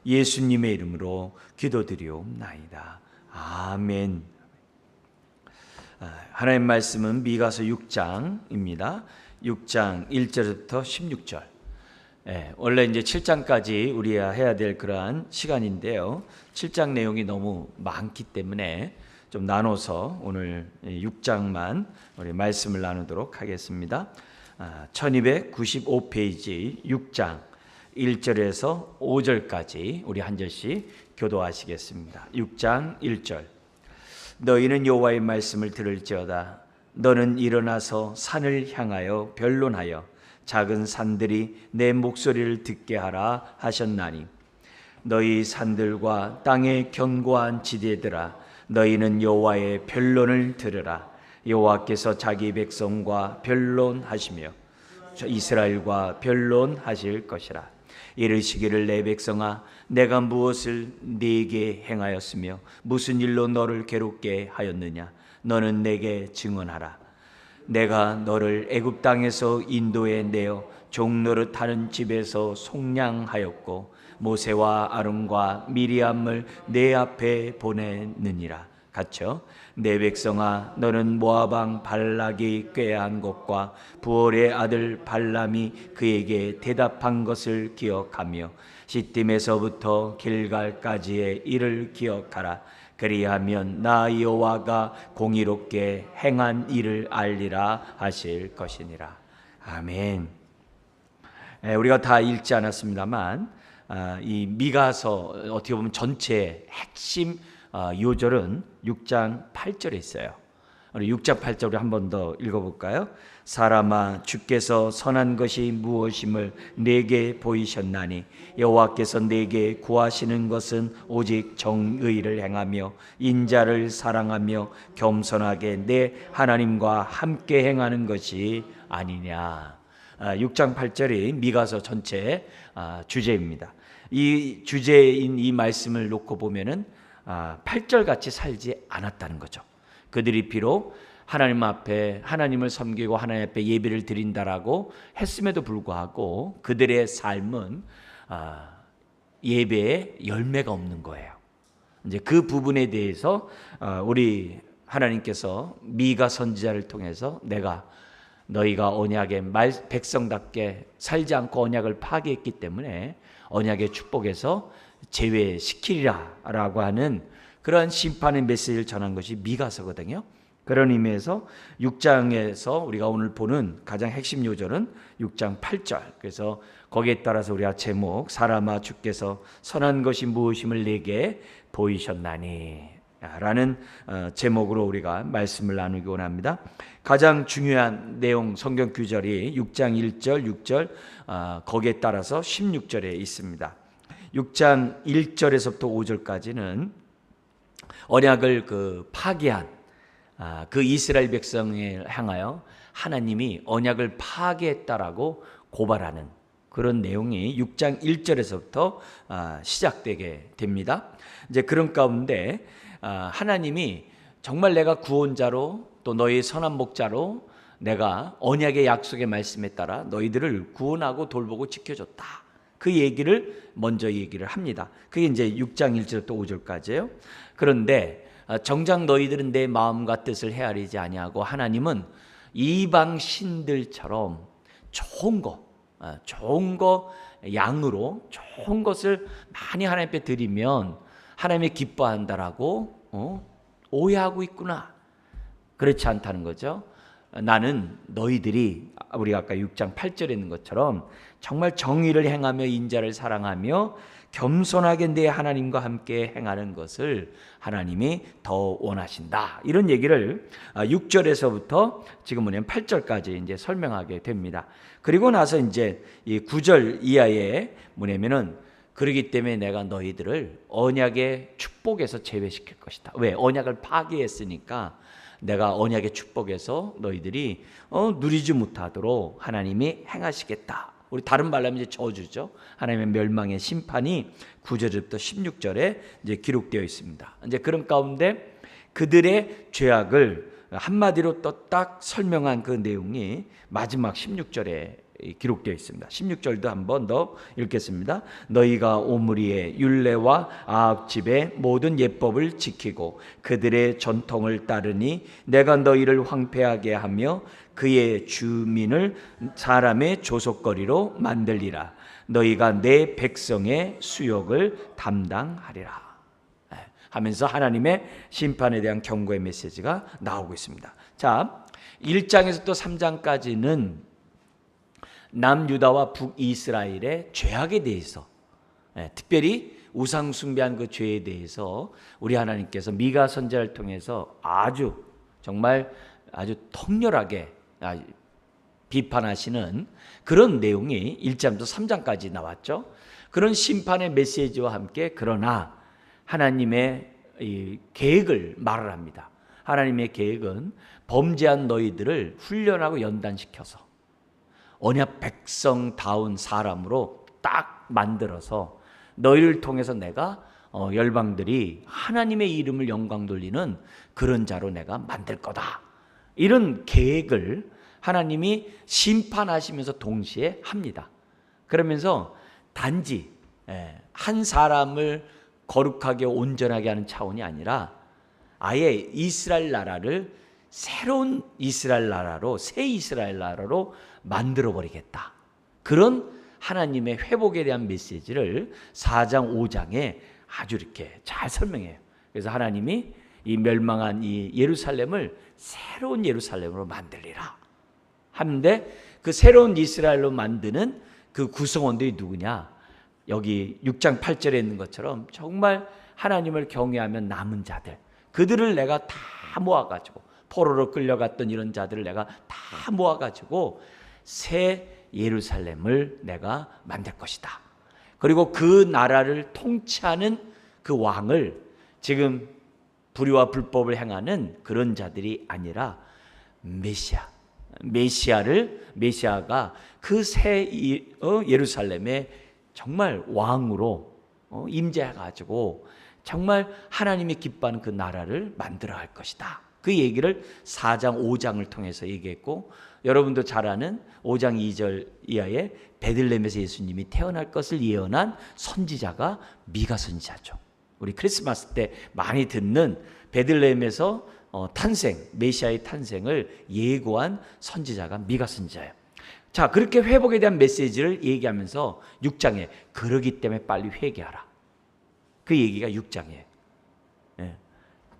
예수님의 이름으로 기도드리옵나이다. 아멘. 하나님 말씀은 미가서 6장입니다. 6장 1절부터 16절. 원래 이제 7장까지 우리가 해야 될 그러한 시간인데요. 7장 내용이 너무 많기 때문에 좀 나눠서 오늘 6장만 우리 말씀을 나누도록 하겠습니다. 1295페이지 6장 1절에서 5절까지 우리 한 절씩 교도하시겠습니다. 6장 1절. 너희는 여호와의 말씀을 들을지어다. 너는 일어나서 산을 향하여 변론하여 작은 산들이 내 목소리를 듣게 하라 하셨나니 너희 산들과 땅의 견고한 지대들아 너희는 여호와의 변론을 들으라. 여호와께서 자기 백성과 변론하시며 이스라엘과 변론하실 것이라. 이르시기를 내 백성아 내가 무엇을 네게 행하였으며 무슨 일로 너를 괴롭게 하였느냐. 너는 내게 증언하라. 내가 너를 애굽 땅에서 인도해 내어 종노릇 하는 집에서 속량하였고 모세와 아론과 미리암을 내 앞에 보내느니라. 같죠? 내 백성아 너는 모압 왕 발락이 꾀한 것과 부올의 아들 발람이 그에게 대답한 것을 기억하며 시딤에서부터 길갈까지의 일을 기억하라. 그리하면 나 여호와가 공의롭게 행한 일을 알리라 하실 것이니라. 아멘. 우리가 다 읽지 않았습니다만 이 미가서 어떻게 보면 전체의 핵심 요절은 6장 8절에 있어요. 우리 6장 8절을 한 번 더 읽어볼까요? 사람아 주께서 선한 것이 무엇임을 내게 보이셨나니 여호와께서 내게 구하시는 것은 오직 정의를 행하며 인자를 사랑하며 겸손하게 내 하나님과 함께 행하는 것이 아니냐. 6장 8절이 미가서 전체 주제입니다. 이 주제인 이 말씀을 놓고 보면은 8절같이 살지 않았다는 거죠. 그들이 비록 하나님 앞에 하나님을 섬기고 하나님 앞에 예배를 드린다라고 했음에도 불구하고 그들의 삶은 예배에 열매가 없는 거예요. 이제 그 부분에 대해서 우리 하나님께서 미가 선지자를 통해서 내가 너희가 언약의 백성답게 살지 않고 언약을 파괴했기 때문에 언약의 축복에서 제외시키리라 라고 하는 그러한 심판의 메시지를 전한 것이 미가서거든요. 그런 의미에서 6장에서 우리가 오늘 보는 가장 핵심 요절은 6장 8절. 그래서 거기에 따라서 우리가 제목 사람아 주께서 선한 것이 무엇임을 내게 보이셨나니 라는 제목으로 우리가 말씀을 나누기 원합니다. 가장 중요한 내용 성경 구절이 6장 1절 6절 거기에 따라서 16절에 있습니다. 6장 1절에서부터 5절까지는 언약을 파괴한 그 이스라엘 백성을 향하여 하나님이 언약을 파괴했다라고 고발하는 그런 내용이 6장 1절에서부터 시작되게 됩니다. 이제 그런 가운데 하나님이 정말 내가 구원자로 또 너희 선한 목자로 내가 언약의 약속의 말씀에 따라 너희들을 구원하고 돌보고 지켜줬다. 그 얘기를 먼저 얘기를 합니다. 그게 이제 6장 1절부터 5절까지예요. 그런데 정작 너희들은 내 마음과 뜻을 헤아리지 아니하고 하나님은 이방 신들처럼 좋은 거 양으로 좋은 것을 많이 하나님 앞에 드리면 하나님이 기뻐한다라고 오해하고 있구나. 그렇지 않다는 거죠. 나는 너희들이 우리가 아까 6장 8절에 있는 것처럼 정말 정의를 행하며 인자를 사랑하며 겸손하게 내 하나님과 함께 행하는 것을 하나님이 더 원하신다. 이런 얘기를 6절에서부터 지금 뭐냐면 8절까지 이제 설명하게 됩니다. 그리고 나서 이제 이 9절 이하에 뭐냐면은 그러기 때문에 내가 너희들을 언약의 축복에서 제외시킬 것이다. 왜? 언약을 파괴했으니까 내가 언약의 축복에서 너희들이 누리지 못하도록 하나님이 행하시겠다. 우리 다른 말로 하면 이제 저주죠. 하나님의 멸망의 심판이 9절부터 16절에 이제 기록되어 있습니다. 이제 그런 가운데 그들의 죄악을 한마디로 또 딱 설명한 그 내용이 마지막 16절에 기록되어 있습니다. 16절도 한 번 더 읽겠습니다. 너희가 오므리의 율례와 아합 집의 모든 예법을 지키고 그들의 전통을 따르니 내가 너희를 황폐하게 하며 그의 주민을 사람의 조속거리로 만들리라. 너희가 내 백성의 수욕을 담당하리라 하면서 하나님의 심판에 대한 경고의 메시지가 나오고 있습니다. 자, 1장에서 또 3장까지는 남유다와 북이스라엘의 죄악에 대해서, 특별히 우상 숭배한 그 죄에 대해서 우리 하나님께서 미가 선지자를 통해서 정말 아주 통렬하게 비판하시는 그런 내용이 1장부터 3장까지 나왔죠. 그런 심판의 메시지와 함께 그러나 하나님의 이 계획을 말을 합니다. 하나님의 계획은 범죄한 너희들을 훈련하고 연단시켜서 언약 백성다운 사람으로 딱 만들어서 너희를 통해서 내가 열방들이 하나님의 이름을 영광 돌리는 그런 자로 내가 만들 거다. 이런 계획을 하나님이 심판하시면서 동시에 합니다. 그러면서 단지 한 사람을 거룩하게 온전하게 하는 차원이 아니라 아예 이스라엘 나라를 새로운 이스라엘 나라로, 새 이스라엘 나라로 만들어 버리겠다. 그런 하나님의 회복에 대한 메시지를 4장 5장에 아주 이렇게 잘 설명해요. 그래서 하나님이 이 멸망한 이 예루살렘을 새로운 예루살렘으로 만들리라 하는데, 그 새로운 이스라엘로 만드는 그 구성원들이 누구냐? 여기 6장 8절에 있는 것처럼 정말 하나님을 경외하면 남은 자들, 그들을 내가 다 모아가지고, 포로로 끌려갔던 이런 자들을 내가 다 모아가지고 새 예루살렘을 내가 만들 것이다. 그리고 그 나라를 통치하는 그 왕을 지금 불의와 불법을 행하는 그런 자들이 아니라 메시아가 그 새 예루살렘에 정말 왕으로 임재해가지고 정말 하나님이 기뻐하는 그 나라를 만들어 갈 것이다. 그 얘기를 4장 5장을 통해서 얘기했고, 여러분도 잘 아는 5장 2절 이하에 베들레헴에서 예수님이 태어날 것을 예언한 선지자가 미가 선지자죠. 우리 크리스마스 때 많이 듣는 베들레헴에서 메시아의 탄생을 예고한 선지자가 미가 선지자예요. 자, 그렇게 회복에 대한 메시지를 얘기하면서 6장에 그러기 때문에 빨리 회개하라. 그 얘기가 6장이에요.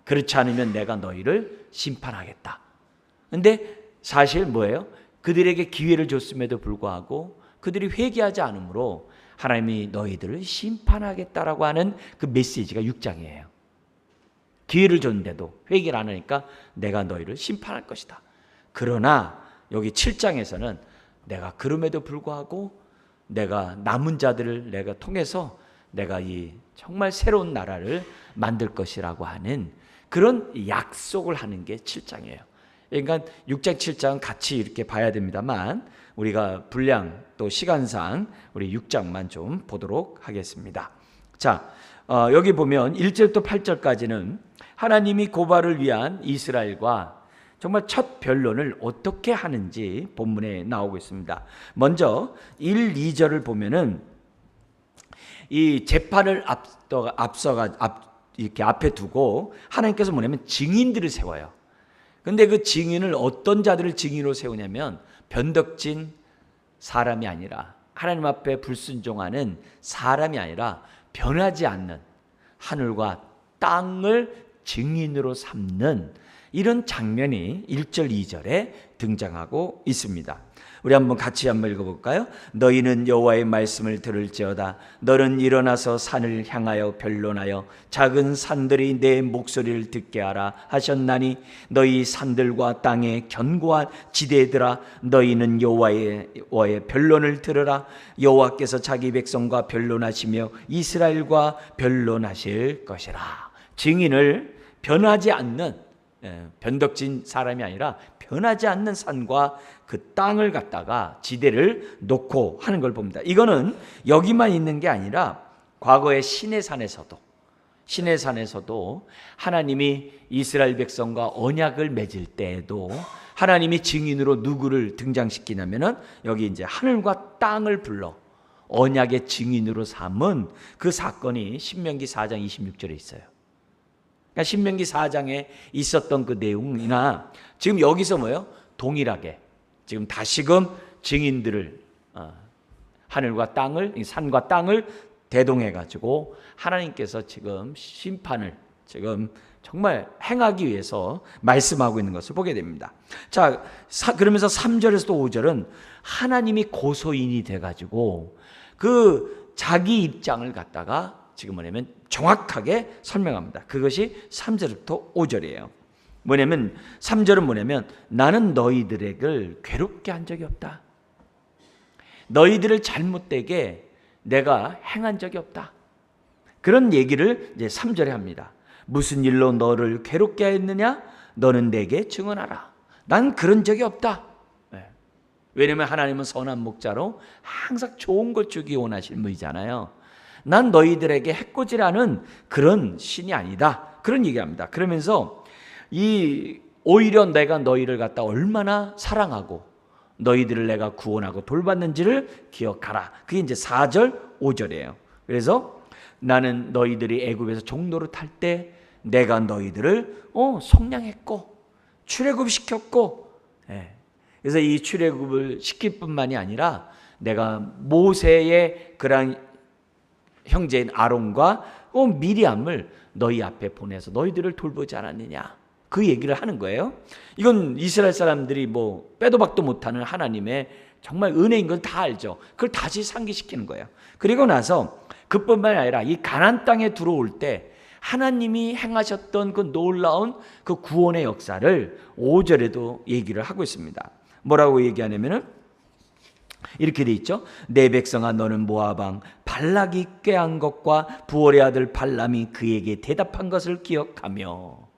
그렇지 않으면 내가 너희를 심판하겠다. 근데 사실 뭐예요? 그들에게 기회를 줬음에도 불구하고 그들이 회개하지 않으므로 하나님이 너희들을 심판하겠다라고 하는 그 메시지가 6장이에요. 기회를 줬는데도 회개를 안 하니까 내가 너희를 심판할 것이다. 그러나 여기 7장에서는 내가 그럼에도 불구하고 내가 남은 자들을 내가 통해서 내가 이 정말 새로운 나라를 만들 것이라고 하는 그런 약속을 하는 게 7장이에요. 그러니까 6장, 7장은 같이 이렇게 봐야 됩니다만 우리가 분량 또 시간상 우리 6장만 좀 보도록 하겠습니다. 자, 여기 보면 1절부터 8절까지는 하나님이 고발을 위한 이스라엘과 정말 첫 변론을 어떻게 하는지 본문에 나오고 있습니다. 먼저 1, 2절을 보면은 이 재판을 이렇게 앞에 두고 하나님께서 뭐냐면 증인들을 세워요. 근데 그 증인을 어떤 자들을 증인으로 세우냐면 변덕진 사람이 아니라, 하나님 앞에 불순종하는 사람이 아니라 변하지 않는 하늘과 땅을 증인으로 삼는 이런 장면이 1절 2절에 등장하고 있습니다. 우리 같이 한번 읽어볼까요? 너희는 여호와의 말씀을 들을지어다. 너는 일어나서 산을 향하여 변론하여 작은 산들이 내 목소리를 듣게 하라 하셨나니 너희 산들과 땅의 견고한 지대들아, 너희는 여호와의 변론을 들으라. 여호와께서 자기 백성과 변론하시며 이스라엘과 변론하실 것이라. 증인을 변하지 않는, 변덕진 사람이 아니라 변하지 않는 산과 그 땅을 갖다가 지대를 놓고 하는 걸 봅니다. 이거는 여기만 있는 게 아니라 과거의 시내산에서도 하나님이 이스라엘 백성과 언약을 맺을 때에도 하나님이 증인으로 누구를 등장시키냐면은 여기 이제 하늘과 땅을 불러 언약의 증인으로 삼은 그 사건이 신명기 4장 26절에 있어요. 그러니까 신명기 4장에 있었던 그 내용이나 지금 여기서 뭐예요? 동일하게 지금 다시금 증인들을 하늘과 땅을, 산과 땅을 대동해 가지고 하나님께서 지금 심판을 지금 정말 행하기 위해서 말씀하고 있는 것을 보게 됩니다. 자, 그러면서 3절에서 5절은 하나님이 고소인이 돼 가지고 그 자기 입장을 갖다가 지금 뭐냐면 정확하게 설명합니다. 그것이 3절부터 5절이에요. 뭐냐면 3절은 뭐냐면 나는 너희들을 괴롭게 한 적이 없다. 너희들을 잘못되게 내가 행한 적이 없다. 그런 얘기를 이제 3절에 합니다. 무슨 일로 너를 괴롭게 했느냐? 너는 내게 증언하라. 난 그런 적이 없다. 왜냐하면 하나님은 선한 목자로 항상 좋은 걸 주기 원하시는 분이잖아요. 난 너희들에게 해코지라는 그런 신이 아니다. 그런 얘기합니다. 그러면서 오히려 내가 너희를 갖다 얼마나 사랑하고 너희들을 내가 구원하고 돌봤는지를 기억하라. 그게 이제 4절, 5절이에요. 그래서 나는 너희들이 애굽에서 종노릇 할 때 내가 너희들을 속량했고 출애굽시켰고, 그래서 이 출애굽을 시킬 뿐만이 아니라 내가 모세의 그런 형제인 아론과 미리암을 너희 앞에 보내서 너희들을 돌보지 않았느냐, 그 얘기를 하는 거예요. 이건 이스라엘 사람들이 뭐 빼도 박도 못하는 하나님의 정말 은혜인 걸 다 알죠. 그걸 다시 상기시키는 거예요. 그리고 나서 그뿐만 아니라 이 가나안 땅에 들어올 때 하나님이 행하셨던 그 놀라운 그 구원의 역사를 5절에도 얘기를 하고 있습니다. 뭐라고 얘기하냐면은 이렇게 돼 있죠. 내 백성아 너는 모압 왕 발락이 꾀한 것과 부올의 아들 발람이 그에게 대답한 것을 기억하며,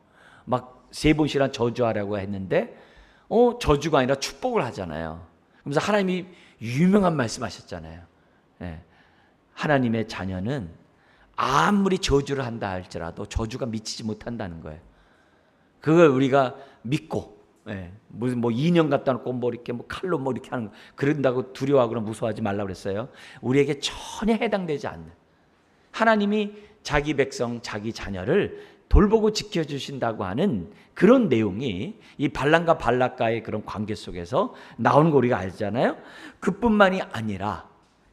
막 세 번씩이나 저주하라고 했는데 저주가 아니라 축복을 하잖아요. 그래서 하나님이 유명한 말씀하셨잖아요. 하나님의 자녀는 아무리 저주를 한다 할지라도 저주가 미치지 못한다는 거예요. 그걸 우리가 믿고, 무슨 뭐 인형 갖다 놓고 뭐 이렇게 뭐 칼로 뭐 이렇게 하는 거, 그런다고 두려워하거나 무서워하지 말라고 그랬어요. 우리에게 전혀 해당되지 않는, 하나님이 자기 백성, 자기 자녀를 돌보고 지켜주신다고 하는 그런 내용이 이 발람과 발락과의 그런 관계 속에서 나오는 거 우리가 알잖아요. 그뿐만이 아니라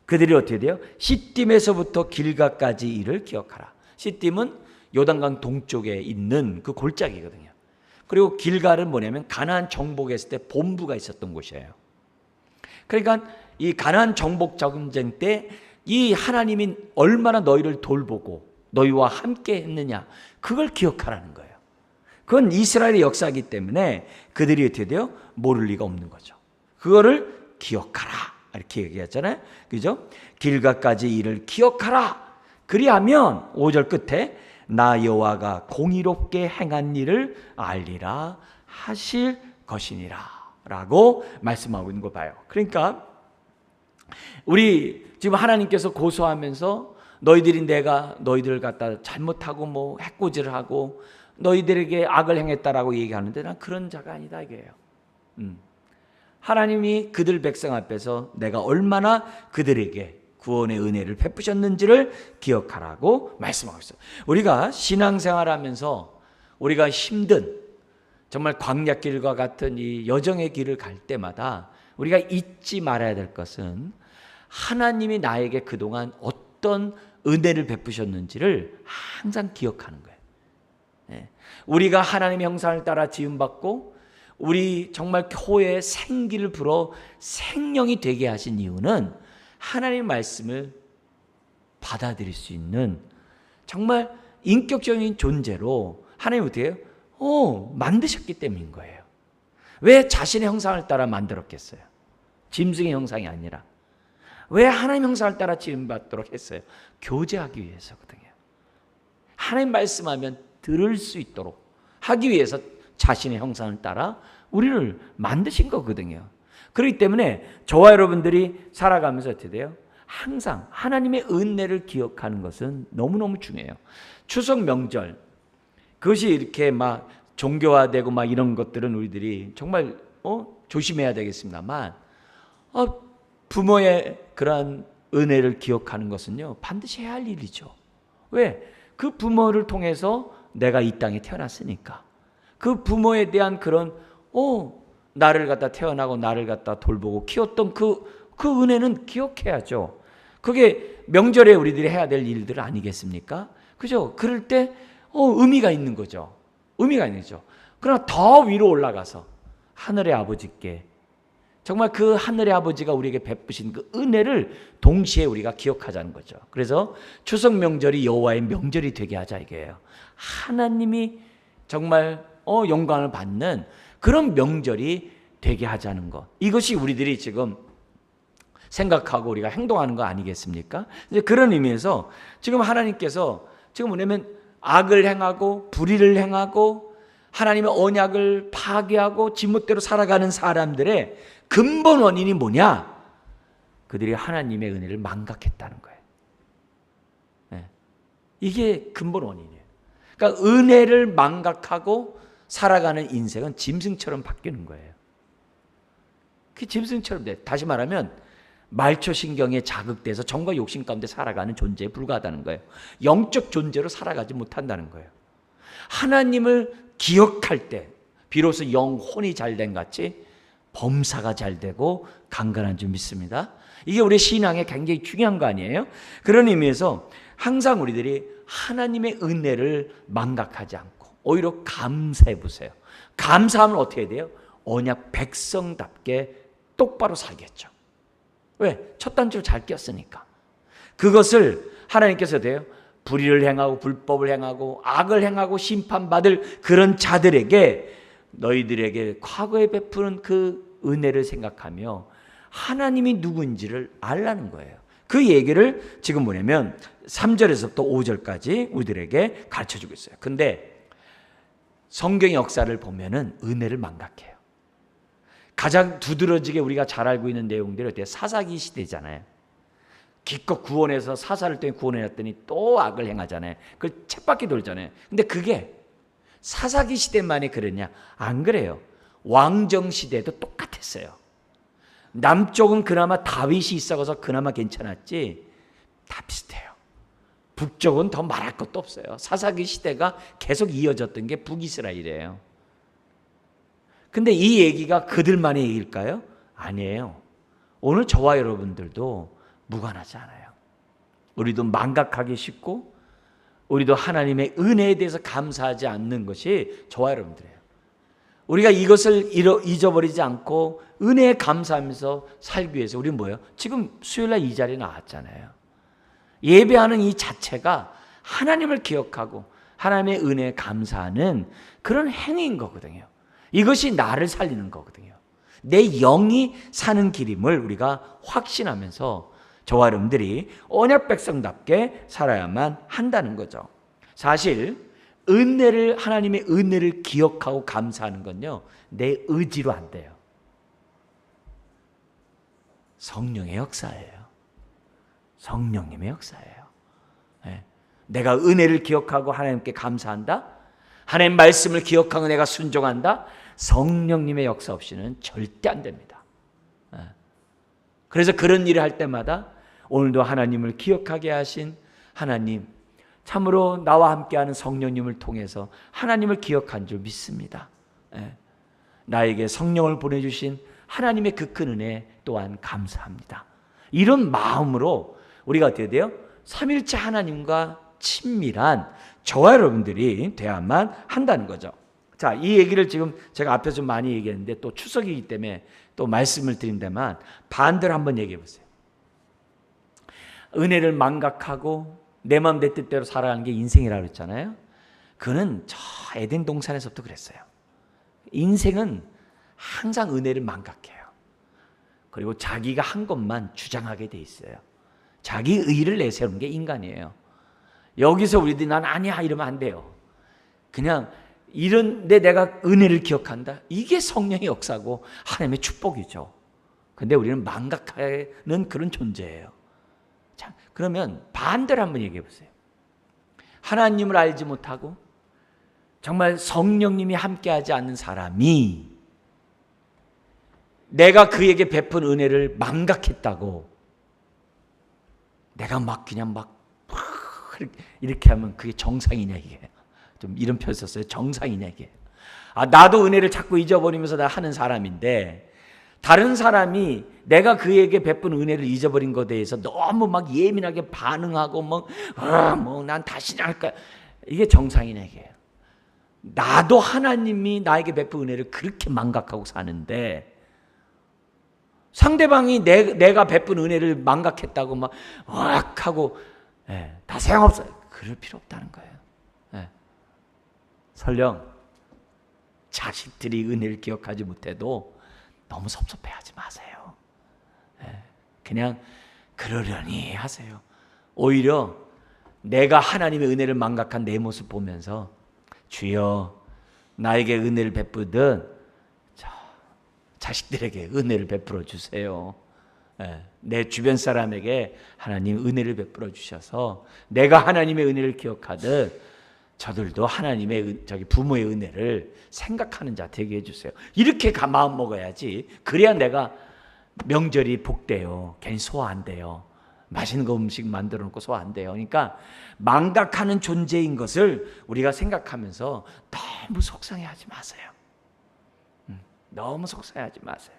그들이 어떻게 돼요? 시딤에서부터 길가까지 일을 기억하라. 시딤은 요단강 동쪽에 있는 그 골짜기거든요. 그리고 길가는 뭐냐면 가나안 정복했을 때 본부가 있었던 곳이에요. 그러니까 이 가나안 정복 전쟁 때 이 하나님이 얼마나 너희를 돌보고 너희와 함께 했느냐, 그걸 기억하라는 거예요. 그건 이스라엘의 역사이기 때문에 그들이 어떻게 돼요? 모를 리가 없는 거죠. 그거를 기억하라 이렇게 얘기했잖아요. 그죠? 길가까지 일을 기억하라. 그리하면 5절 끝에 나 여호와가 공의롭게 행한 일을 알리라 하실 것이니라 라고 말씀하고 있는 거 봐요. 그러니까 우리 지금 하나님께서 고소하면서 너희들이 내가 너희들을 갖다 잘못하고 뭐 해코지를 하고 너희들에게 악을 행했다라고 얘기하는데 난 그런 자가 아니다 이게요. 하나님이 그들 백성 앞에서 내가 얼마나 그들에게 구원의 은혜를 베푸셨는지를 기억하라고 말씀하고 있어요. 우리가 신앙생활하면서 우리가 힘든 정말 광야길과 같은 이 여정의 길을 갈 때마다 우리가 잊지 말아야 될 것은 하나님이 나에게 그동안 어떤 은혜를 베푸셨는지를 항상 기억하는 거예요. 우리가 하나님의 형상을 따라 지음받고 우리 정말 코에 생기를 불어 생명이 되게 하신 이유는 하나님의 말씀을 받아들일 수 있는 정말 인격적인 존재로 하나님이 어떻게 해요? 만드셨기 때문인 거예요. 왜 자신의 형상을 따라 만들었겠어요? 짐승의 형상이 아니라. 왜 하나님 형상을 따라 지음받도록 했어요? 교제하기 위해서거든요. 하나님 말씀하면 들을 수 있도록 하기 위해서 자신의 형상을 따라 우리를 만드신 거거든요. 그렇기 때문에 저와 여러분들이 살아가면서 어떻게 돼요? 항상 하나님의 은혜를 기억하는 것은 너무너무 중요해요. 추석 명절, 그것이 이렇게 막 종교화되고 막 이런 것들은 우리들이 정말 조심해야 되겠습니다만 부모의 그러한 은혜를 기억하는 것은요 반드시 해야 할 일이죠. 왜? 그 부모를 통해서 내가 이 땅에 태어났으니까 그 부모에 대한 그런 나를 갖다 태어나고 나를 갖다 돌보고 키웠던 그 은혜는 기억해야죠. 그게 명절에 우리들이 해야 될 일들 아니겠습니까? 그죠? 그럴 때 의미가 있는 거죠. 의미가 있는 거죠. 그러나 더 위로 올라가서 하늘의 아버지께 정말 그 하늘의 아버지가 우리에게 베푸신 그 은혜를 동시에 우리가 기억하자는 거죠. 그래서 추석 명절이 여호와의 명절이 되게 하자 이게요. 하나님이 정말 영광을 받는 그런 명절이 되게 하자는 것. 이것이 우리들이 지금 생각하고 우리가 행동하는 거 아니겠습니까? 이제 그런 의미에서 지금 하나님께서 지금 뭐냐면 악을 행하고 불의를 행하고 하나님의 언약을 파괴하고 지멋대로 살아가는 사람들의 근본 원인이 뭐냐? 그들이 하나님의 은혜를 망각했다는 거예요. 네. 이게 근본 원인이에요. 그러니까 은혜를 망각하고 살아가는 인생은 짐승처럼 바뀌는 거예요. 그 짐승처럼 돼. 다시 말하면 말초신경에 자극돼서 정과 욕심 가운데 살아가는 존재에 불과하다는 거예요. 영적 존재로 살아가지 못한다는 거예요. 하나님을 기억할 때 비로소 영혼이 잘된 같이 범사가 잘되고 강건한 줄 믿습니다. 이게 우리 신앙에 굉장히 중요한 거 아니에요? 그런 의미에서 항상 우리들이 하나님의 은혜를 망각하지 않고 오히려 감사해 보세요. 감사하면 어떻게 해야 돼요? 언약 백성답게 똑바로 살겠죠. 왜? 첫 단추를 잘 꼈으니까. 그것을 하나님께서 돼요. 불의를 행하고 불법을 행하고 악을 행하고 심판받을 그런 자들에게 너희들에게 과거에 베푸는 그 은혜를 생각하며 하나님이 누구인지를 알라는 거예요. 그 얘기를 지금 뭐냐면 3절에서부터 5절까지 우리들에게 가르쳐주고 있어요. 근데 성경의 역사를 보면은 은혜를 망각해요. 가장 두드러지게 우리가 잘 알고 있는 내용들이 어때요? 사사기 시대잖아요. 기껏 구원해서 사사를 통해 구원해놨더니 또 악을 행하잖아요. 그걸 쳇바퀴 돌잖아요. 근데 그게 사사기 시대만이 그랬냐? 안 그래요. 왕정 시대도 똑같았어요. 남쪽은 그나마 다윗이 있어서 그나마 괜찮았지 다 비슷해요. 북쪽은 더 말할 것도 없어요. 사사기 시대가 계속 이어졌던 게 북이스라엘이에요. 근데 이 얘기가 그들만의 얘기일까요? 아니에요. 오늘 저와 여러분들도 무관하지 않아요. 우리도 망각하기 쉽고 우리도 하나님의 은혜에 대해서 감사하지 않는 것이 저와 여러분들이에요. 우리가 이것을 잊어버리지 않고 은혜에 감사하면서 살기 위해서 우리는 뭐예요? 지금 수요일날 이 자리에 나왔잖아요. 예배하는 이 자체가 하나님을 기억하고 하나님의 은혜에 감사하는 그런 행위인 거거든요. 이것이 나를 살리는 거거든요. 내 영이 사는 길임을 우리가 확신하면서 저와 여러분들이 언약 백성답게 살아야만 한다는 거죠. 사실 하나님의 은혜를 기억하고 감사하는 건요, 내 의지로 안 돼요. 성령의 역사예요. 성령님의 역사예요. 네. 내가 은혜를 기억하고 하나님께 감사한다. 하나님 말씀을 기억하고 내가 순종한다. 성령님의 역사 없이는 절대 안 됩니다. 네. 그래서 그런 일을 할 때마다 오늘도 하나님을 기억하게 하신 하나님, 참으로 나와 함께하는 성령님을 통해서 하나님을 기억한 줄 믿습니다. 네. 나에게 성령을 보내주신 하나님의 그 큰 은혜 또한 감사합니다. 이런 마음으로 우리가 어떻게 돼요? 삼일째 하나님과 친밀한 저와 여러분들이 돼야만 한다는 거죠. 자, 이 얘기를 지금 제가 앞에서 좀 많이 얘기했는데 또 추석이기 때문에 또 말씀을 드린 데만 반대로 한번 얘기해 보세요. 은혜를 망각하고 내 마음 내 뜻대로 살아가는 게 인생이라고 그랬잖아요. 그는 저 에덴 동산에서부터 그랬어요. 인생은 항상 은혜를 망각해요. 그리고 자기가 한 것만 주장하게 돼 있어요. 자기 의의를 내세우는 게 인간이에요. 여기서 우리들이 난 아니야 이러면 안 돼요. 그냥 이런데 내가 은혜를 기억한다. 이게 성령의 역사고 하나님의 축복이죠. 근데 우리는 망각하는 그런 존재예요. 자, 그러면 반대로 한번 얘기해 보세요. 하나님을 알지 못하고 정말 성령님이 함께하지 않는 사람이 내가 그에게 베푼 은혜를 망각했다고 내가 막 그냥 막 이렇게 하면 그게 정상이냐 이게. 좀 이런 표현 썼어요. 정상이냐 이게. 나도 은혜를 자꾸 잊어버리면서 나 하는 사람인데 다른 사람이 내가 그에게 베푼 은혜를 잊어버린 것에 대해서 너무 막 예민하게 반응하고 뭐 난 다시 할 거야. 이게 정상이냐 이게. 나도 하나님이 나에게 베푼 은혜를 그렇게 망각하고 사는데 상대방이 내가 베푼 은혜를 망각했다고 막 하고 다 소용없어요. 그럴 필요 없다는 거예요. 설령 자식들이 은혜를 기억하지 못해도 너무 섭섭해하지 마세요. 그냥 그러려니 하세요. 오히려 내가 하나님의 은혜를 망각한 내 모습 보면서 주여 나에게 은혜를 베푸든 자식들에게 은혜를 베풀어 주세요. 내 주변 사람에게 하나님 은혜를 베풀어 주셔서 내가 하나님의 은혜를 기억하듯 저들도 하나님의 부모의 은혜를 생각하는 자 되게 해주세요. 이렇게 마음 먹어야지. 그래야 내가 명절이 복돼요. 괜히 소화 안 돼요. 맛있는 거 음식 만들어 놓고 소화 안 돼요. 그러니까 망각하는 존재인 것을 우리가 생각하면서 너무 속상해하지 마세요. 너무 속상해하지 마세요.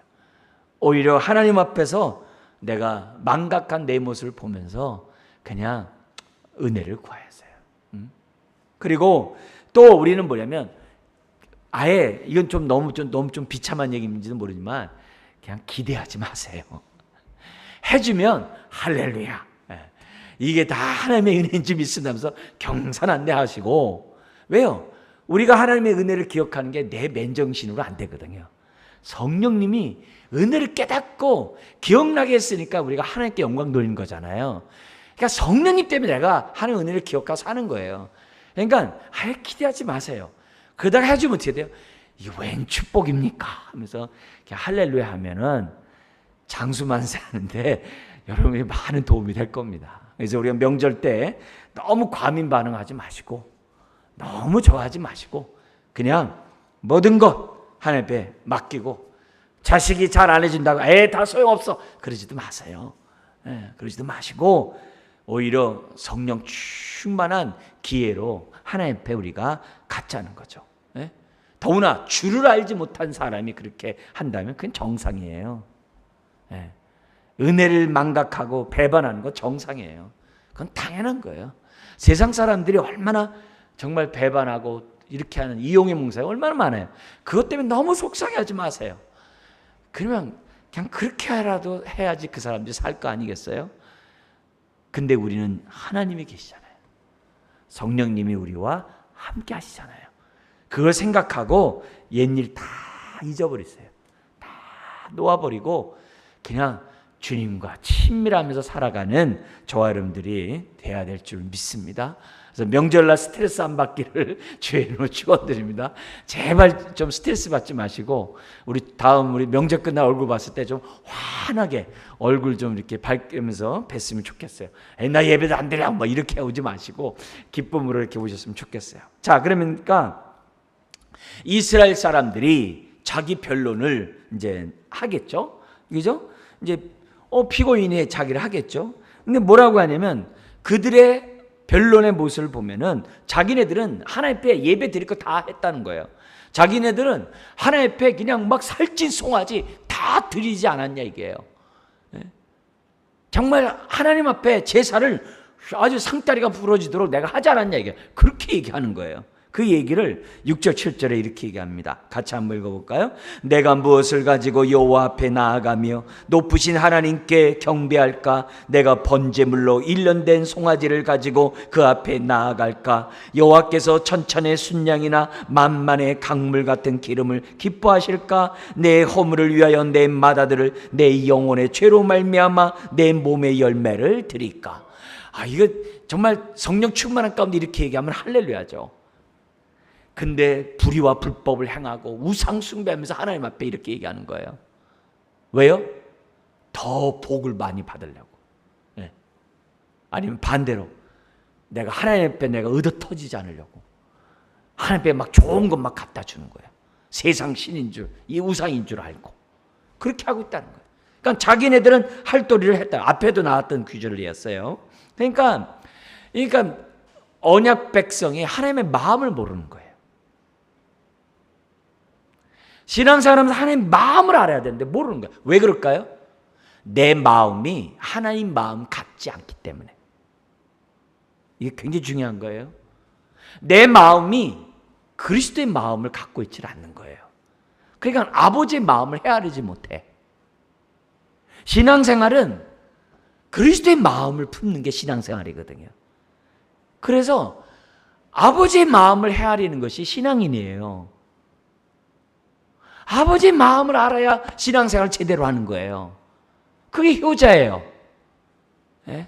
오히려 하나님 앞에서 내가 망각한 내 모습을 보면서 그냥 은혜를 구하세요. 그리고 또 우리는 뭐냐면 아예 이건 너무 비참한 얘기인지도 모르지만 그냥 기대하지 마세요. 해주면 할렐루야. 이게 다 하나님의 은혜인 줄 믿는다면서 경산한데 하시고. 왜요? 우리가 하나님의 은혜를 기억하는 게 내 맨정신으로 안 되거든요. 성령님이 은혜를 깨닫고 기억나게 했으니까 우리가 하나님께 영광 돌리는 거잖아요. 그러니까 성령님 때문에 내가 하나님의 은혜를 기억하고 사는 거예요. 그러니까 아예 기대하지 마세요. 그러다가 해주면 어떻게 돼요? 이게 웬 축복입니까? 하면서 할렐루야 하면은 장수만세하는데 여러분이 많은 도움이 될 겁니다. 그래서 우리가 명절 때 너무 과민 반응하지 마시고 너무 좋아하지 마시고 그냥 모든 것 하나님 앞에 맡기고 자식이 잘 안 해준다고 다 소용없어 그러지도 마세요. 그러지도 마시고 오히려 성령 충만한 기회로 하나님 앞에 우리가 갖자는 거죠. 더구나 주를 알지 못한 사람이 그렇게 한다면 그건 정상이에요. 은혜를 망각하고 배반하는 건 정상이에요. 그건 당연한 거예요. 세상 사람들이 얼마나 정말 배반하고 이렇게 하는 이용의 몽사가 얼마나 많아요. 그것 때문에 너무 속상해하지 마세요. 그러면 그냥 그렇게라도 해야지 그 사람들이 살 거 아니겠어요? 근데 우리는 하나님이 계시잖아요. 성령님이 우리와 함께 하시잖아요. 그걸 생각하고 옛일 다 잊어버리세요. 다 놓아버리고 그냥 주님과 친밀하면서 살아가는 저와 여러분들이 돼야 될 줄 믿습니다. 그래서 명절날 스트레스 안 받기를 주의 이름으로 축원드립니다. 제발 좀 스트레스 받지 마시고 우리 명절 끝나 얼굴 봤을 때 좀 환하게 얼굴 좀 이렇게 밝으면서 뵀으면 좋겠어요. 나 예배도 안 드려 뭐 이렇게 오지 마시고 기쁨으로 이렇게 오셨으면 좋겠어요. 자, 그러니까 이스라엘 사람들이 자기 변론을 이제 하겠죠. 그죠? 이제 피고인이 자기를 하겠죠. 근데 뭐라고 하냐면 그들의 변론의 모습을 보면은 자기네들은 하나님 앞에 예배 드릴 거 다 했다는 거예요. 자기네들은 하나님 앞에 그냥 막 살찐 송아지 다 드리지 않았냐 이게요. 정말 하나님 앞에 제사를 아주 상다리가 부러지도록 내가 하지 않았냐 이게. 그렇게 얘기하는 거예요. 그 얘기를 6절 7절에 이렇게 얘기합니다. 같이 한번 읽어볼까요? 내가 무엇을 가지고 여호와 앞에 나아가며 높으신 하나님께 경배할까? 내가 번제물로 1년 된 송아지를 가지고 그 앞에 나아갈까? 여호와께서 천천의 순양이나 만만의 강물 같은 기름을 기뻐하실까? 내 허물을 위하여 내 마다들을 내 영혼의 죄로 말미암아 내 몸의 열매를 드릴까? 이거 정말 성령 충만한 가운데 이렇게 얘기하면 할렐루야죠. 근데 불의와 불법을 행하고 우상 숭배하면서 하나님 앞에 이렇게 얘기하는 거예요. 왜요? 더 복을 많이 받으려고. 아니면 반대로 내가 하나님 앞에 내가 얻어 터지지 않으려고 하나님 앞에 막 좋은 것 막 갖다 주는 거예요. 세상 신인 줄, 이 우상인 줄 알고. 그렇게 하고 있다는 거예요. 그러니까 자기네들은 할 도리를 했다. 앞에도 나왔던 규절을 이었어요. 그러니까 언약 백성이 하나님의 마음을 모르는 거예요. 신앙생활은 하나님의 마음을 알아야 되는데 모르는 거예요. 왜 그럴까요? 내 마음이 하나님 마음 같지 않기 때문에. 이게 굉장히 중요한 거예요. 내 마음이 그리스도의 마음을 갖고 있지 않는 거예요. 그러니까 아버지의 마음을 헤아리지 못해. 신앙생활은 그리스도의 마음을 품는 게 신앙생활이거든요. 그래서 아버지의 마음을 헤아리는 것이 신앙인이에요. 아버지의 마음을 알아야 신앙생활을 제대로 하는 거예요. 그게 효자예요. 네?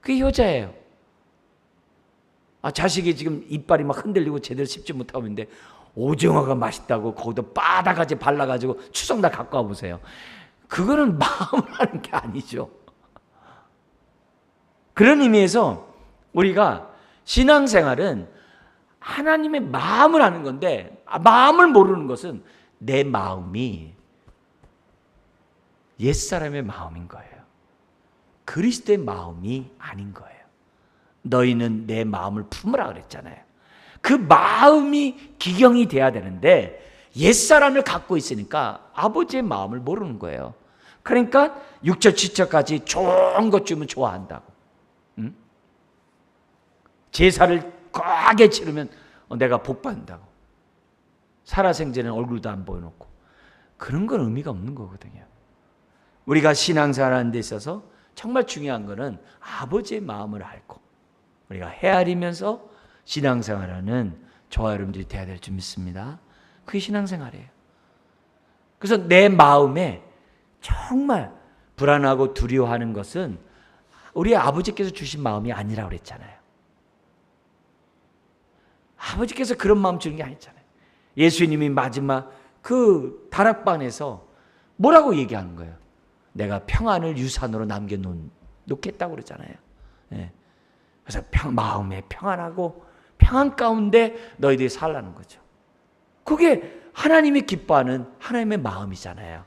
그게 효자예요. 자식이 지금 이빨이 막 흔들리고 제대로 씹지 못하고 있는데 오징어가 맛있다고 거기다 바다까지 발라가지고 추석날 갖고 와보세요. 그거는 마음을 하는 게 아니죠. 그런 의미에서 우리가 신앙생활은 하나님의 마음을 아는 건데 마음을 모르는 것은 내 마음이 옛사람의 마음인 거예요. 그리스도의 마음이 아닌 거예요. 너희는 내 마음을 품으라 그랬잖아요. 그 마음이 기경이 돼야 되는데 옛사람을 갖고 있으니까 아버지의 마음을 모르는 거예요. 그러니까 6절 7절까지 좋은 것 주면 좋아한다고. 응? 제사를 과하게 치르면 내가 복 받는다고. 살아생전에 얼굴도 안 보여놓고. 그런 건 의미가 없는 거거든요. 우리가 신앙생활하는 데 있어서 정말 중요한 거는 아버지의 마음을 알고 우리가 헤아리면서 신앙생활하는 저와 여러분들이 돼야 될 줄 믿습니다. 그게 신앙생활이에요. 그래서 내 마음에 정말 불안하고 두려워하는 것은 우리 아버지께서 주신 마음이 아니라고 그랬잖아요. 아버지께서 그런 마음 주는 게 아니잖아요. 예수님이 마지막 그 다락방에서 뭐라고 얘기하는 거예요? 내가 평안을 유산으로 남겨놓겠다고 그러잖아요. 네. 그래서 마음에 평안하고 평안 가운데 너희들이 살라는 거죠. 그게 하나님이 기뻐하는 하나님의 마음이잖아요.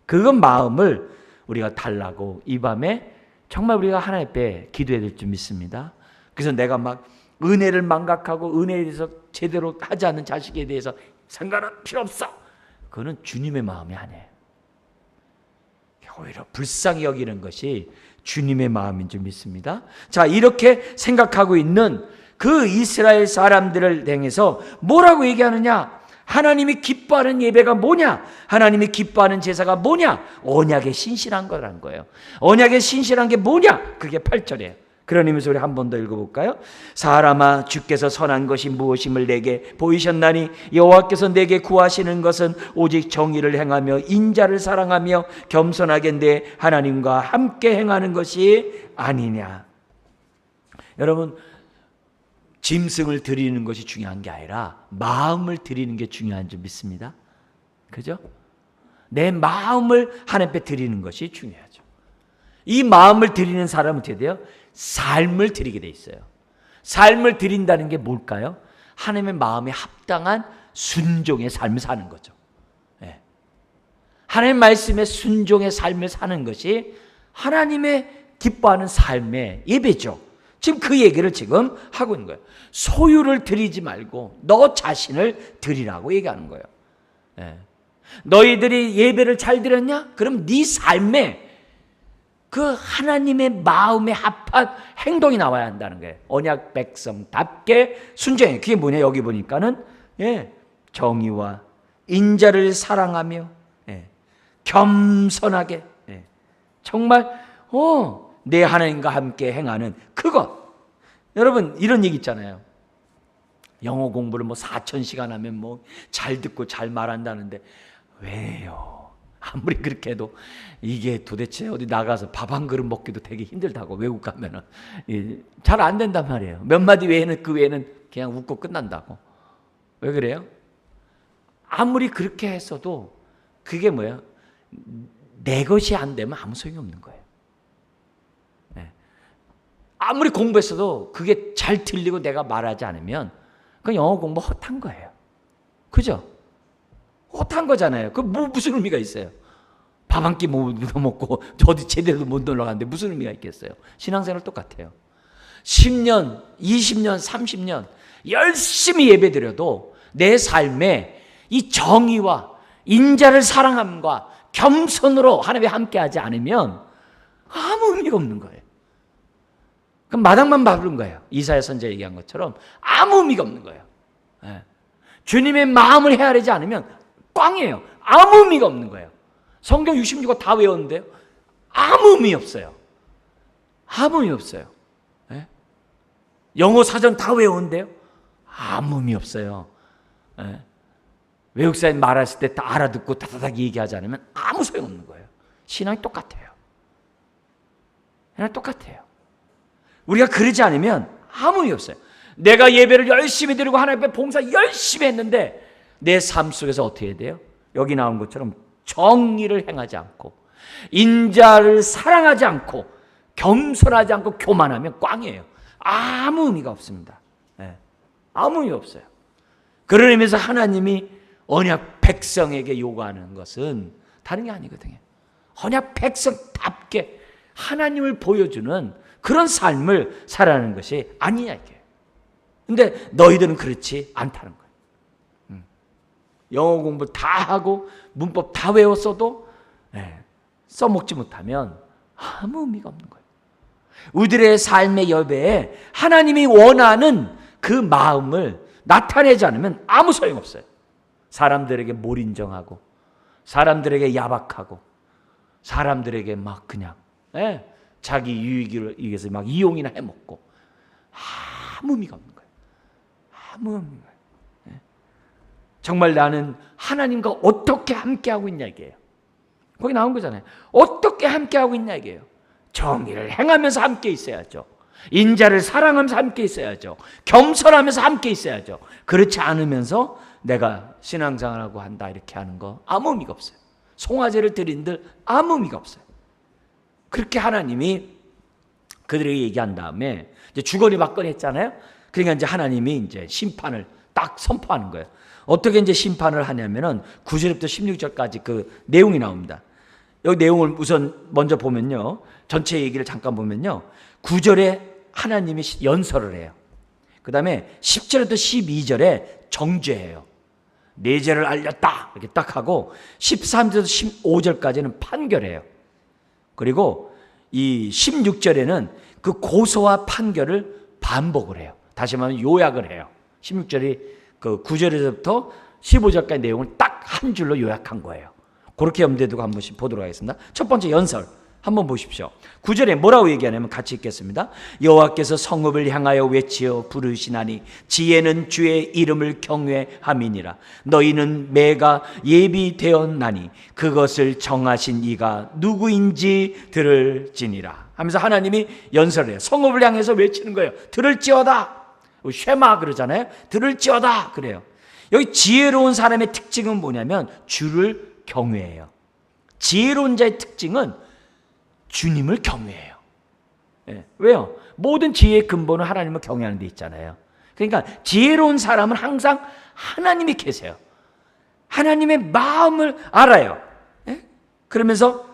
그 마음을 우리가 달라고 이 밤에 정말 우리가 하나님 앞에 기도해야 될 줄 믿습니다. 그래서 내가 막 은혜를 망각하고 은혜에 대해서 제대로 하지 않는 자식에 대해서 상관은 필요 없어. 그거는 주님의 마음이 아니에요. 오히려 불쌍히 여기는 것이 주님의 마음인 줄 믿습니다. 자, 이렇게 생각하고 있는 그 이스라엘 사람들을 향해서 뭐라고 얘기하느냐? 하나님이 기뻐하는 예배가 뭐냐? 하나님이 기뻐하는 제사가 뭐냐? 언약에 신실한 거라는 거예요. 언약에 신실한 게 뭐냐? 그게 8절이에요. 그런 의미에서 우리 한 번 더 읽어볼까요? 사람아, 주께서 선한 것이 무엇임을 내게 보이셨나니 여호와께서 내게 구하시는 것은 오직 정의를 행하며 인자를 사랑하며 겸손하게 내 하나님과 함께 행하는 것이 아니냐. 여러분, 짐승을 드리는 것이 중요한 게 아니라 마음을 드리는 게 중요한 줄 믿습니다. 그죠? 내 마음을 하나님 앞에 드리는 것이 중요하죠. 이 마음을 드리는 사람은 어떻게 돼요? 삶을 드리게 돼 있어요. 삶을 드린다는 게 뭘까요? 하나님의 마음에 합당한 순종의 삶을 사는 거죠. 네. 하나님의 말씀에 순종의 삶을 사는 것이 하나님의 기뻐하는 삶의 예배죠. 지금 그 얘기를 지금 하고 있는 거예요. 소유를 드리지 말고 너 자신을 드리라고 얘기하는 거예요. 네. 너희들이 예배를 잘 드렸냐? 그럼 네 삶에 그 하나님의 마음에 합한 행동이 나와야 한다는 거예요. 언약 백성답게 순종해. 그게 뭐냐? 여기 보니까는 정의와 인자를 사랑하며 겸손하게 정말 내 하나님과 함께 행하는 그것. 여러분, 이런 얘기 있잖아요. 영어 공부를 4,000시간 하면 잘 듣고 잘 말한다는데 왜요? 아무리 그렇게 해도 이게 도대체 어디 나가서 밥 한 그릇 먹기도 되게 힘들다고. 외국 가면은 잘 안 된단 말이에요. 몇 마디 외에는 그 외에는 그냥 웃고 끝난다고. 왜 그래요? 아무리 그렇게 했어도 그게 뭐예요? 내 것이 안 되면 아무 소용이 없는 거예요. 아무리 공부했어도 그게 잘 들리고 내가 말하지 않으면 그 영어 공부 헛한 거예요. 그죠? 헛한 거잖아요. 그 무슨 의미가 있어요? 밥 한 끼 못 먹고 어디 제대로 못 놀러가는데 무슨 의미가 있겠어요? 신앙생활 똑같아요. 10년, 20년, 30년 열심히 예배드려도 내 삶에 이 정의와 인자를 사랑함과 겸손으로 하나님이 함께하지 않으면 아무 의미가 없는 거예요. 그럼 마당만 밟은 거예요. 이사야 선지자 얘기한 것처럼 아무 의미가 없는 거예요. 예. 주님의 마음을 헤아리지 않으면 꽝이에요. 아무 의미가 없는 거예요. 성경 66권 다 외웠는데요, 아무 의미 없어요. 아무 의미 없어요. 예? 영어 사전 다 외웠는데요, 아무 의미 없어요. 예? 외국사님 말했을 때 다 알아듣고 다다닥 얘기하지 않으면 아무 소용없는 거예요. 신앙이 똑같아요. 신앙이 똑같아요. 우리가 그러지 않으면 아무 의미 없어요. 내가 예배를 열심히 드리고 하나님 앞에 봉사 열심히 했는데 내 삶 속에서 어떻게 해야 돼요? 여기 나온 것처럼 정의를 행하지 않고 인자를 사랑하지 않고 겸손하지 않고 교만하면 꽝이에요. 아무 의미가 없습니다. 네. 아무 의미 없어요. 그런 의미에서 하나님이 언약 백성에게 요구하는 것은 다른 게 아니거든요. 언약 백성답게 하나님을 보여주는 그런 삶을 살아가는 것이 아니냐 이게. 근데 너희들은 그렇지 않다는 거예요. 영어 공부 다 하고 문법 다 외웠어도 써먹지 못하면 아무 의미가 없는 거예요. 우리들의 삶의 여배에 하나님이 원하는 그 마음을 나타내지 않으면 아무 소용없어요. 사람들에게 몰인정하고 사람들에게 야박하고 사람들에게 막 그냥 자기 유익을 위해서 막 이용이나 해먹고 아무 의미가 없는 거예요. 아무 의미가 없는 거예요. 정말 나는 하나님과 어떻게 함께하고 있냐 이게요. 거기 나온 거잖아요. 어떻게 함께하고 있냐 이게요. 정의를 행하면서 함께 있어야죠. 인자를 사랑하면서 함께 있어야죠. 겸손하면서 함께 있어야죠. 그렇지 않으면서 내가 신앙생활하고 한다 이렇게 하는 거 아무 의미가 없어요. 송아지를 드린들 아무 의미가 없어요. 그렇게 하나님이 그들에게 얘기한 다음에 이제 주거니 받거니 했잖아요. 그러니까 이제 하나님이 이제 심판을 딱 선포하는 거예요. 어떻게 이제 심판을 하냐면은 9절부터 16절까지 그 내용이 나옵니다. 여기 내용을 우선 먼저 보면요. 전체 얘기를 잠깐 보면요. 9절에 하나님이 연설을 해요. 그 다음에 10절부터 12절에 정죄해요. 내 죄를 알렸다 이렇게 딱 하고 13절부터 15절까지는 판결해요. 그리고 이 16절에는 그 고소와 판결을 반복을 해요. 다시 말하면 요약을 해요. 16절이 그 9절에서부터 15절까지 내용을 딱 한 줄로 요약한 거예요. 그렇게 염두에 두고 한 번씩 보도록 하겠습니다. 첫 번째 연설 한번 보십시오. 9절에 뭐라고 얘기하냐면 같이 읽겠습니다. 여호와께서 성읍을 향하여 외치어 부르시나니 지혜는 주의 이름을 경외함이니라. 너희는 매가 예비되었나니 그것을 정하신 이가 누구인지 들을지니라 하면서 하나님이 연설해요. 성읍을 향해서 외치는 거예요. 들을지어다. 쉐마 그러잖아요. 들을지어다 그래요. 여기 지혜로운 사람의 특징은 뭐냐면 주를 경외해요. 지혜로운 자의 특징은 주님을 경외해요. 왜요? 모든 지혜의 근본은 하나님을 경외하는 데 있잖아요. 그러니까 지혜로운 사람은 항상 하나님이 계세요. 하나님의 마음을 알아요. 그러면서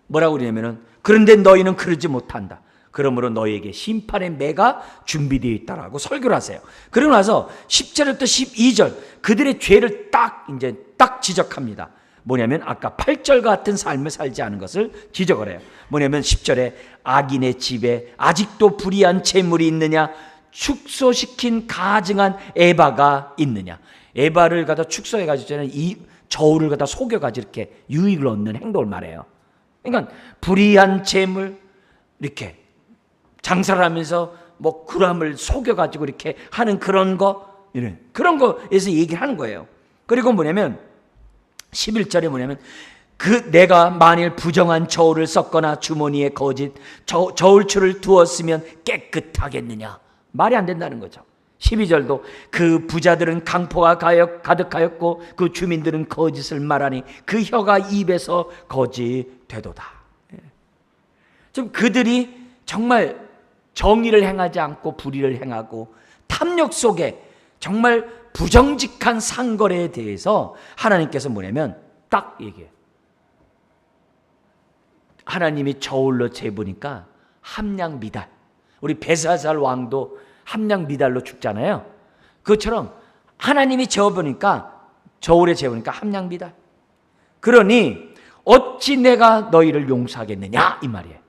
뭐라고 그러냐면은 그런데 너희는 그러지 못한다. 그러므로 너희에게 심판의 매가 준비되어 있다라고 설교를 하세요. 그러고 나서 10절부터 12절 그들의 죄를 딱 지적합니다. 뭐냐면 아까 8절 같은 삶을 살지 않은 것을 지적을 해요. 뭐냐면 10절에 악인의 집에 아직도 불의한 재물이 있느냐, 축소시킨 가증한 에바가 있느냐. 에바를 갖다 축소해가지고 이 저울을 갖다 속여가지고 이렇게 유익을 얻는 행동을 말해요. 그러니까 불의한 재물 이렇게 장사를 하면서 뭐 구람을 속여가지고 이렇게 하는 그런 거에서 얘기를 하는 거예요. 그리고 뭐냐면 11절에 뭐냐면 내가 만일 부정한 저울을 썼거나 주머니에 거짓 저울추를 두었으면 깨끗하겠느냐. 말이 안 된다는 거죠. 12절도 그 부자들은 강포가 가득하였고 그 주민들은 거짓을 말하니 그 혀가 입에서 거짓되도다. 좀 그들이 정말 정의를 행하지 않고 불의를 행하고 탐욕 속에 정말 부정직한 상거래에 대해서 하나님께서 뭐냐면 딱 얘기해요. 하나님이 저울로 재보니까 함량 미달, 우리 벨사살 왕도 함량 미달로 죽잖아요. 그것처럼 하나님이 재어보니까, 저울에 재보니까 함량 미달. 그러니 어찌 내가 너희를 용서하겠느냐 이 말이에요.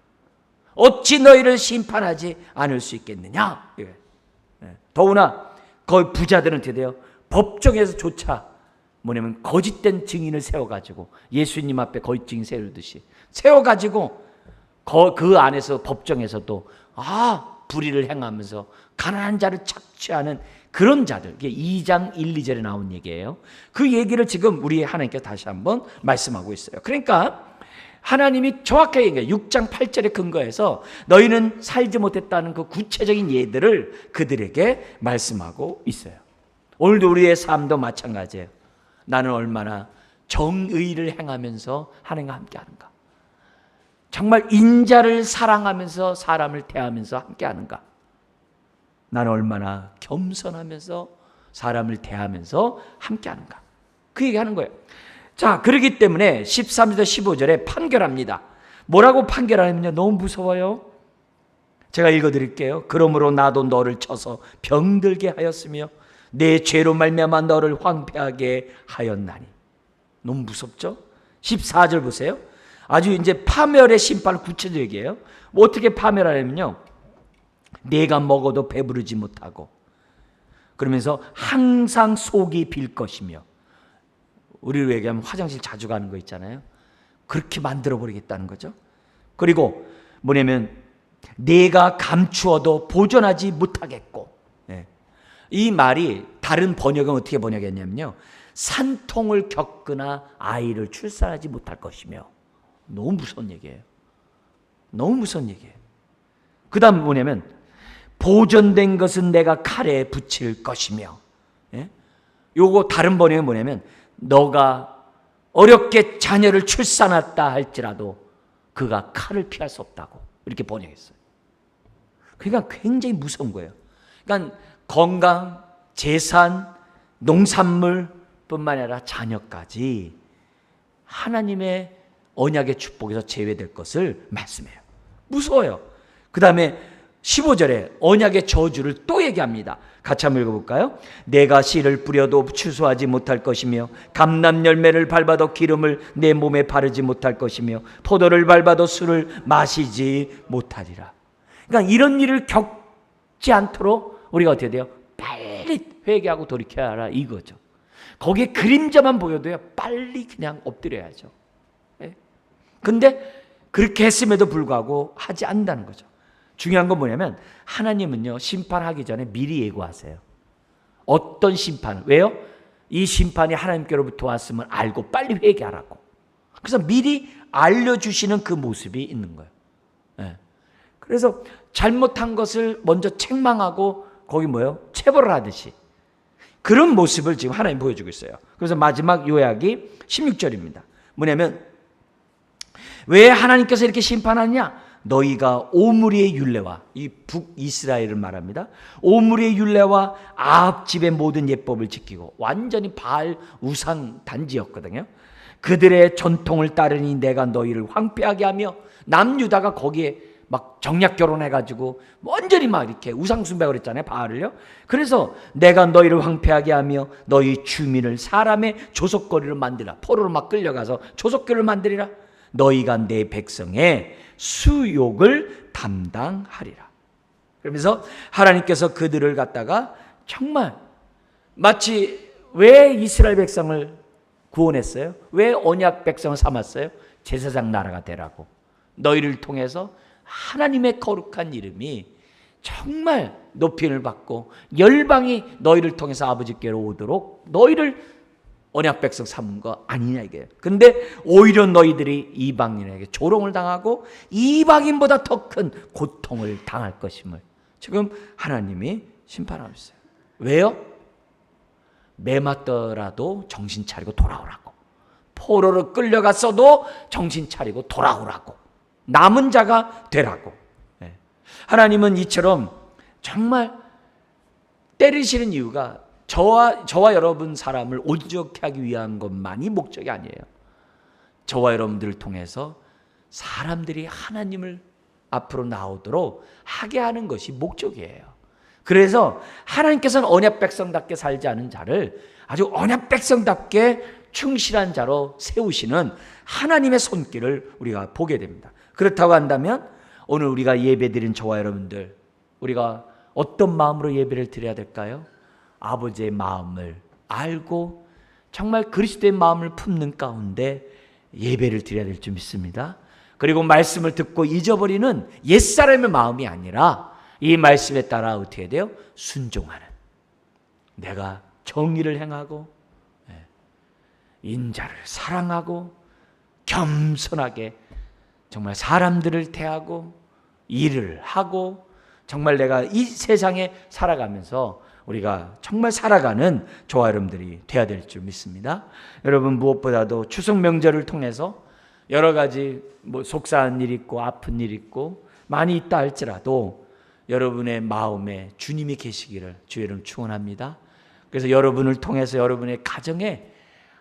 어찌 너희를 심판하지 않을 수 있겠느냐. 더구나 거기 부자들은 어떻게 돼요? 법정에서조차 뭐냐면 거짓된 증인을 세워가지고, 예수님 앞에 거짓 증인 세우듯이 세워가지고 그 안에서 법정에서도 불의를 행하면서 가난한 자를 착취하는 그런 자들, 이게 2장 1, 2절에 나온 얘기예요. 그 얘기를 지금 우리 하나님께서 다시 한번 말씀하고 있어요. 그러니까 하나님이 정확하게 얘기해요. 6장 8절에 근거해서 너희는 살지 못했다는 그 구체적인 예들을 그들에게 말씀하고 있어요. 오늘도 우리의 삶도 마찬가지예요. 나는 얼마나 정의를 행하면서 하나님과 함께하는가, 정말 인자를 사랑하면서 사람을 대하면서 함께하는가, 나는 얼마나 겸손하면서 사람을 대하면서 함께하는가, 그 얘기하는 거예요. 자, 그렇기 때문에 13절에서 15절에 판결합니다. 뭐라고 판결하냐면요, 너무 무서워요. 제가 읽어드릴게요. 그러므로 나도 너를 쳐서 병들게 하였으며 내 죄로 말미암아 너를 황폐하게 하였나니. 너무 무섭죠? 14절 보세요. 아주 이제 파멸의 심판을 구체적으로 얘기해요. 뭐 어떻게 파멸하냐면요, 내가 먹어도 배부르지 못하고, 그러면서 항상 속이 빌 것이며, 우리로 얘기하면 화장실 자주 가는 거 있잖아요. 그렇게 만들어 버리겠다는 거죠. 그리고 뭐냐면 내가 감추어도 보존하지 못하겠고, 이 말이 다른 번역은 어떻게 번역했냐면요, 산통을 겪거나 아이를 출산하지 못할 것이며. 너무 무서운 얘기예요. 너무 무서운 얘기예요. 그 다음 뭐냐면 보존된 것은 내가 칼에 붙일 것이며. 요거 다른 번역은 뭐냐면 너가 어렵게 자녀를 출산했다 할지라도 그가 칼을 피할 수 없다고 이렇게 번역했어요. 그러니까 굉장히 무서운 거예요. 그러니까 건강, 재산, 농산물 뿐만 아니라 자녀까지 하나님의 언약의 축복에서 제외될 것을 말씀해요. 무서워요. 그 다음에 15절에 언약의 저주를 또 얘기합니다. 같이 한번 읽어볼까요? 내가 씨를 뿌려도 추수하지 못할 것이며 감람 열매를 밟아도 기름을 내 몸에 바르지 못할 것이며 포도를 밟아도 술을 마시지 못하리라. 그러니까 이런 일을 겪지 않도록 우리가 어떻게 돼요? 빨리 회개하고 돌이켜야 하라 이거죠. 거기에 그림자만 보여도요, 빨리 그냥 엎드려야죠. 근데 그렇게 했음에도 불구하고 하지 않는다는 거죠. 중요한 건 뭐냐면 하나님은요, 심판하기 전에 미리 예고하세요. 어떤 심판, 왜요? 이 심판이 하나님께로부터 왔음을 알고 빨리 회개하라고. 그래서 미리 알려주시는 그 모습이 있는 거예요. 그래서 잘못한 것을 먼저 책망하고 거기 뭐예요? 체벌을 하듯이 그런 모습을 지금 하나님 보여주고 있어요. 그래서 마지막 요약이 16절입니다. 뭐냐면 왜 하나님께서 이렇게 심판하느냐? 너희가 오므리의 율례와, 이 북이스라엘을 말합니다. 오므리의 율례와 아합 집의 모든 예법을 지키고, 완전히 바알 우상 단지였거든요. 그들의 전통을 따르니 내가 너희를 황폐하게 하며, 남유다가 거기에 막 정략 결혼해가지고 완전히 막 이렇게 우상 숭배를 했잖아요, 바알을요. 그래서 내가 너희를 황폐하게 하며 너희 주민을 사람의 조속거리로 만들라. 포로로 막 끌려가서 조속거리를 만들리라. 너희가 내 백성의 수욕을 담당하리라. 그러면서 하나님께서 그들을 갖다가 정말 마치 왜 이스라엘 백성을 구원했어요? 왜 언약 백성을 삼았어요? 제사장 나라가 되라고. 너희를 통해서 하나님의 거룩한 이름이 정말 높임을 받고 열방이 너희를 통해서 아버지께로 오도록 너희를 언약 백성 삼은 거 아니냐 이게. 근데 오히려 너희들이 이방인에게 조롱을 당하고 이방인보다 더 큰 고통을 당할 것임을 지금 하나님이 심판하고 있어요. 왜요? 매맞더라도 정신 차리고 돌아오라고. 포로로 끌려갔어도 정신 차리고 돌아오라고. 남은 자가 되라고. 하나님은 이처럼 정말 때리시는 이유가 저와 여러분 사람을 온전케 하기 위한 것만이 목적이 아니에요. 저와 여러분들을 통해서 사람들이 하나님을 앞으로 나오도록 하게 하는 것이 목적이에요. 그래서 하나님께서는 언약 백성답게 살지 않은 자를 아주 언약 백성답게 충실한 자로 세우시는 하나님의 손길을 우리가 보게 됩니다. 그렇다고 한다면 오늘 우리가 예배드린 저와 여러분들, 우리가 어떤 마음으로 예배를 드려야 될까요? 아버지의 마음을 알고 정말 그리스도의 마음을 품는 가운데 예배를 드려야 될 줄 믿습니다. 그리고 말씀을 듣고 잊어버리는 옛사람의 마음이 아니라 이 말씀에 따라 어떻게 돼요? 순종하는, 내가 정의를 행하고 인자를 사랑하고 겸손하게 정말 사람들을 대하고 일을 하고 정말 내가 이 세상에 살아가면서 우리가 정말 살아가는 저와 여러분들이 돼야 될 줄 믿습니다. 여러분, 무엇보다도 추석 명절을 통해서 여러 가지 속상한 일이 있고 아픈 일이 있고 많이 있다 할지라도 여러분의 마음에 주님이 계시기를 주의 이름 축원합니다. 그래서 여러분을 통해서 여러분의 가정에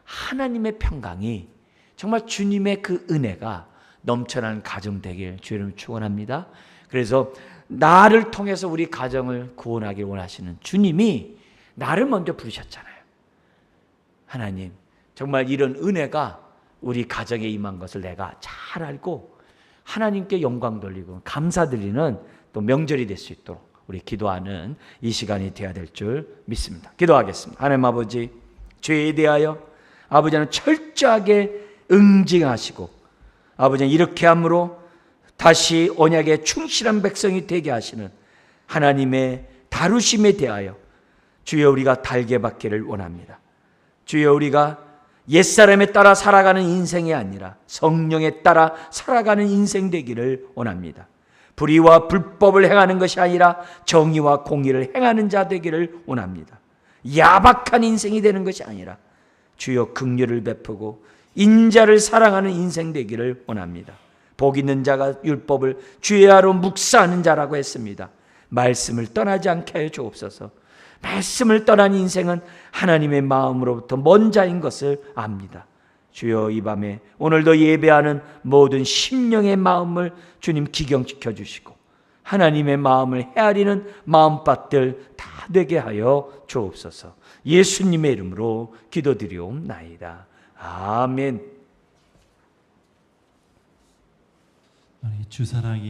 하나님의 평강이, 정말 주님의 그 은혜가 넘쳐나는 가정 되길 주의 이름 축원합니다. 그래서 나를 통해서 우리 가정을 구원하길 원하시는 주님이 나를 먼저 부르셨잖아요. 하나님, 정말 이런 은혜가 우리 가정에 임한 것을 내가 잘 알고 하나님께 영광 돌리고 감사드리는 또 명절이 될 수 있도록 우리 기도하는 이 시간이 되어야 될 줄 믿습니다. 기도하겠습니다. 하나님 아버지, 죄에 대하여 아버지는 철저하게 응징하시고 아버지는 이렇게 함으로 다시 언약에 충실한 백성이 되게 하시는 하나님의 다루심에 대하여 주여 우리가 달게 받기를 원합니다. 주여 우리가 옛사람에 따라 살아가는 인생이 아니라 성령에 따라 살아가는 인생 되기를 원합니다. 불의와 불법을 행하는 것이 아니라 정의와 공의를 행하는 자 되기를 원합니다. 야박한 인생이 되는 것이 아니라 주여 긍휼을 베푸고 인자를 사랑하는 인생 되기를 원합니다. 복 있는 자가 율법을 주야로 묵상하는 자라고 했습니다. 말씀을 떠나지 않게 하여 주옵소서. 말씀을 떠난 인생은 하나님의 마음으로부터 먼 자인 것을 압니다. 주여, 이 밤에 오늘도 예배하는 모든 심령의 마음을 주님 기경시켜 주시고 하나님의 마음을 헤아리는 마음밭들 다 되게 하여 주옵소서. 예수님의 이름으로 기도드리옵나이다. 아멘. 주사랑이